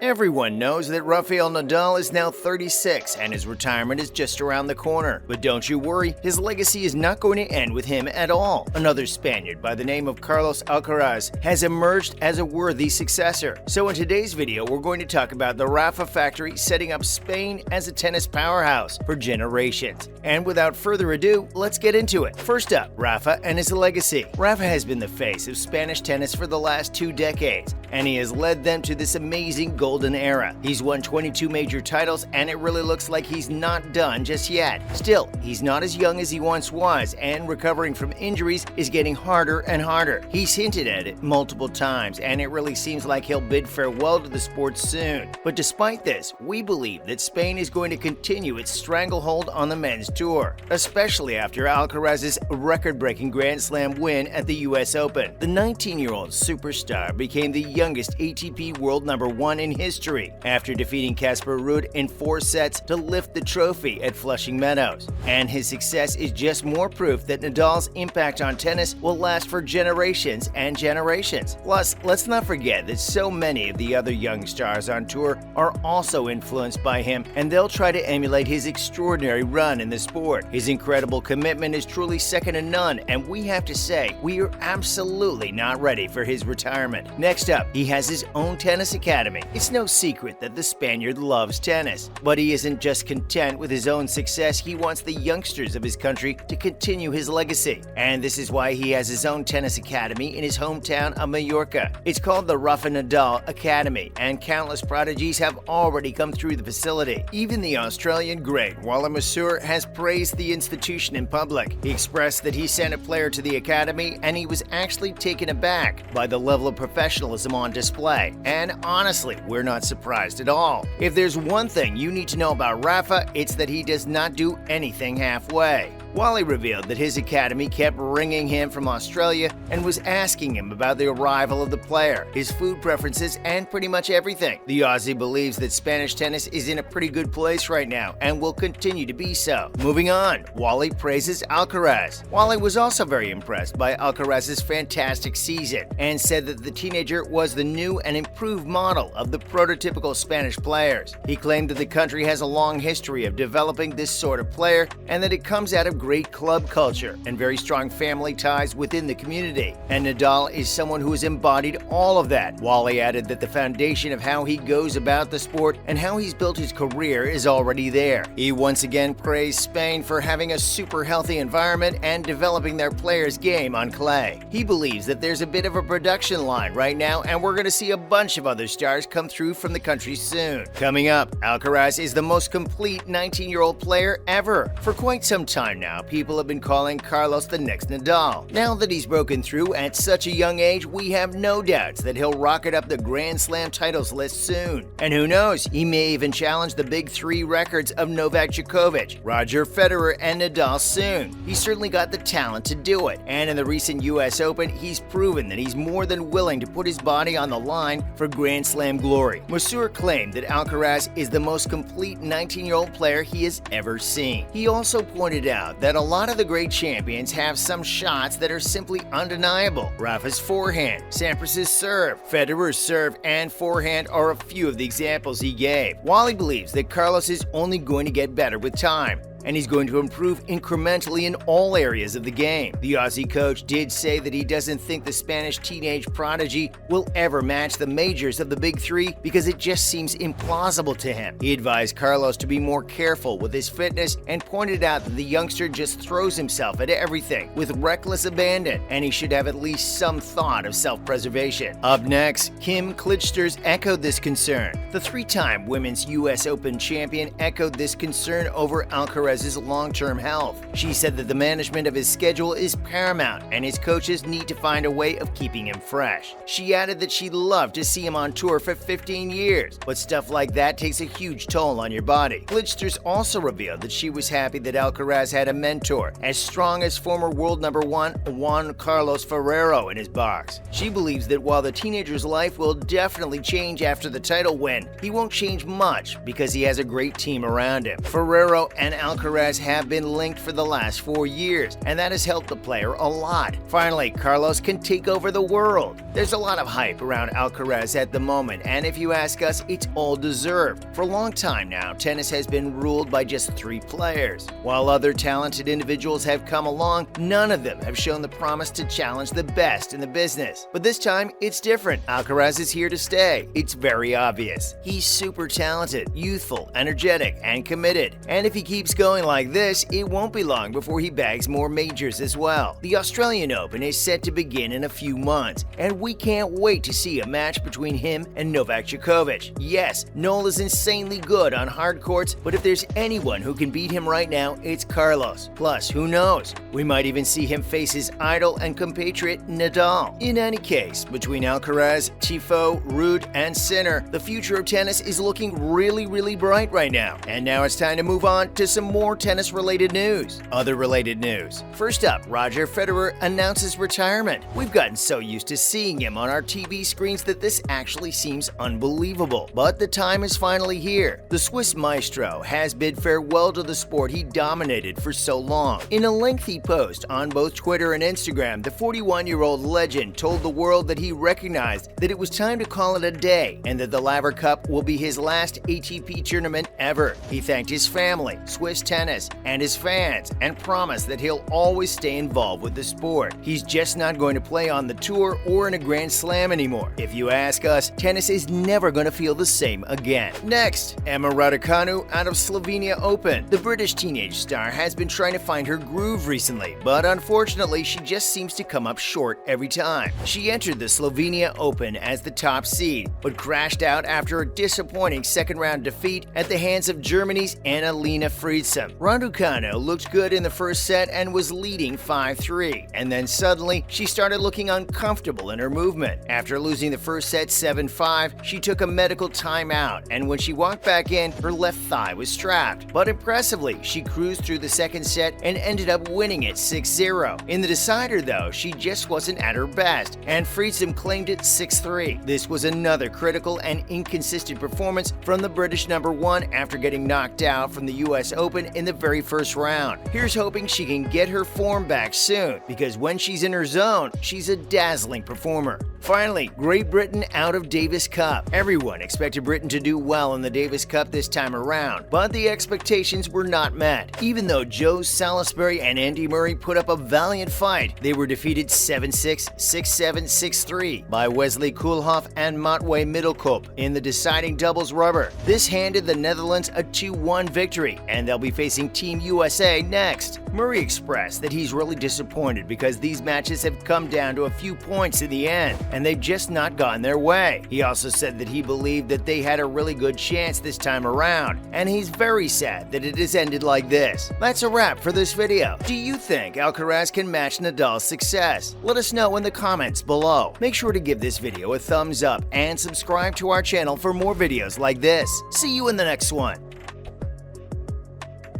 Everyone knows that Rafael Nadal is now 36 and his retirement is just around the corner. But don't you worry, his legacy is not going to end with him at all. Another Spaniard by the name of Carlos Alcaraz has emerged as a worthy successor. So in today's video, we're going to talk about the Rafa factory setting up Spain as a tennis powerhouse for generations. And without further ado, let's get into it. First up, Rafa and his legacy. Rafa has been the face of Spanish tennis for the last 2 decades, and he has led them to this amazing golden era. He's won 22 major titles, and it really looks like he's not done just yet. Still, he's not as young as he once was, and recovering from injuries is getting harder and harder. He's hinted at it multiple times, and it really seems like he'll bid farewell to the sport soon. But despite this, we believe that Spain is going to continue its stranglehold on the men's tour, especially after Alcaraz's record-breaking Grand Slam win at the US Open. The 19-year-old superstar became the youngest ATP world #1 in history after defeating Casper Ruud in 4 sets to lift the trophy at Flushing Meadows. And his success is just more proof that Nadal's impact on tennis will last for generations and generations. Plus, let's not forget that so many of the other young stars on tour are also influenced by him, and they'll try to emulate his extraordinary run in the sport. His incredible commitment is truly second to none, and we have to say, we are absolutely not ready for his retirement. Next up, he has his own tennis academy. It's no secret that the Spaniard loves tennis, but he isn't just content with his own success. He wants the youngsters of his country to continue his legacy, and this is why he has his own tennis academy in his hometown of Mallorca. It's called the Rafa Nadal Academy, and countless prodigies have already come through the facility. Even the Australian great Wally Masur has praised the institution in public. He expressed that he sent a player to the academy, and he was actually taken aback by the level of professionalism on display. And honestly, we're not surprised at all. If there's one thing you need to know about Rafa, it's that he does not do anything halfway. Wally revealed that his academy kept ringing him from Australia and was asking him about the arrival of the player, his food preferences, and pretty much everything. The Aussie believes that Spanish tennis is in a pretty good place right now and will continue to be so. Moving on, Wally praises Alcaraz. Wally was also very impressed by Alcaraz's fantastic season and said that the teenager was the new and improved model of the prototypical Spanish players. He claimed that the country has a long history of developing this sort of player and that it comes out of great club culture and very strong family ties within the community. And Nadal is someone who has embodied all of that. Wally added that the foundation of how he goes about the sport and how he's built his career is already there. He once again praised Spain for having a super healthy environment and developing their players' game on clay. He believes that there's a bit of a production line right now, and we're going to see a bunch of other stars come through from the country soon. Coming up, Alcaraz is the most complete 19-year-old player ever. For quite some time now, people have been calling Carlos the next Nadal. Now that he's broken through at such a young age, we have no doubts that he'll rocket up the Grand Slam titles list soon. And who knows, he may even challenge the big 3 records of Novak Djokovic, Roger Federer, and Nadal soon. He's certainly got the talent to do it, and in the recent US Open, he's proven that he's more than willing to put his body on the line for Grand Slam glory. Masur claimed that Alcaraz is the most complete 19-year-old player he has ever seen. He also pointed out that a lot of the great champions have some shots that are simply undeniable. Rafa's forehand, Sampras's serve, Federer's serve, and forehand are a few of the examples he gave. Wally believes that Carlos is only going to get better with time, and he's going to improve incrementally in all areas of the game. The Aussie coach did say that he doesn't think the Spanish teenage prodigy will ever match the majors of the big 3 because it just seems implausible to him. He advised Carlos to be more careful with his fitness and pointed out that the youngster just throws himself at everything with reckless abandon, and he should have at least some thought of self-preservation. Up next, Kim Clijsters echoed this concern. The 3-time women's US Open champion echoed this concern over Alcaraz's long-term health. She said that the management of his schedule is paramount and his coaches need to find a way of keeping him fresh. She added that she'd love to see him on tour for 15 years, but stuff like that takes a huge toll on your body. Clijsters also revealed that she was happy that Alcaraz had a mentor as strong as former world #1 Juan Carlos Ferrero in his box. She believes that while the teenager's life will definitely change after the title win, he won't change much because he has a great team around him. Ferrero and Alcaraz Alcaraz have been linked for the last 4 years, and that has helped the player a lot. Finally, Carlos can take over the world. There's a lot of hype around Alcaraz at the moment, and if you ask us, it's all deserved. For a long time now, tennis has been ruled by just 3 players. While other talented individuals have come along, none of them have shown the promise to challenge the best in the business. But this time, it's different. Alcaraz is here to stay. It's very obvious. He's super talented, youthful, energetic, and committed. And if he keeps going like this, it won't be long before he bags more majors as well. The Australian Open is set to begin in a few months, and we can't wait to see a match between him and Novak Djokovic. Yes, Noel is insanely good on hard courts, but if there's anyone who can beat him right now, it's Carlos. Plus, who knows? We might even see him face his idol and compatriot Nadal. In any case, between Alcaraz, Tifo, Ruud, and Sinner, the future of tennis is looking really bright right now. And now it's time to move on to some more tennis-related news. Other related news. First up, Roger Federer announces retirement. We've gotten so used to seeing him on our TV screens that this actually seems unbelievable. But the time is finally here. The Swiss maestro has bid farewell to the sport he dominated for so long. In a lengthy post on both Twitter and Instagram, the 41-year-old legend told the world that he recognized that it was time to call it a day and that the Laver Cup will be his last ATP tournament ever. He thanked his family, Swiss tennis, and his fans and promised that he'll always stay involved with the sport. He's just not going to play on the tour or in a Grand Slam anymore. If you ask us, tennis is never going to feel the same again. Next, Emma Raducanu out of Slovenia Open. The British teenage star has been trying to find her groove recently, but unfortunately she just seems to come up short every time. She entered the Slovenia Open as the top seed, but crashed out after a disappointing second-round defeat at the hands of Germany's Annalena Friedsam. Raducanu looked good in the first set and was leading 5-3, and then suddenly she started looking uncomfortable in her movement. After losing the first set 7-5, she took a medical timeout, and when she walked back in, her left thigh was strapped. But impressively, she cruised through the second set and ended up winning it 6-0. In the decider, though, she just wasn't at her best, and Friedsam claimed it 6-3. This was another critical and inconsistent performance from the British number 1 after getting knocked out from the US Open in the very first round. Here's hoping she can get her form back soon, because when she's in her zone, she's a dazzling performer. Finally, Great Britain out of Davis Cup. Everyone expected Britain to do well in the Davis Cup this time around, but the expectations were not met. Even though Joe Salisbury and Andy Murray put up a valiant fight, they were defeated 7-6, 6-7, 6-3 by Wesley Koolhof and Matwé Middelkoop in the deciding doubles rubber. This handed the Netherlands a 2-1 victory, and they'll be facing Team USA next. Murray expressed that he's really disappointed because these matches have come down to a few points in the end, and they've just not gone their way. He also said that he believed that they had a really good chance this time around, and he's very sad that it has ended like this. That's a wrap for this video. Do you think Alcaraz can match Nadal's success? Let us know in the comments below. Make sure to give this video a thumbs up and subscribe to our channel for more videos like this. See you in the next one.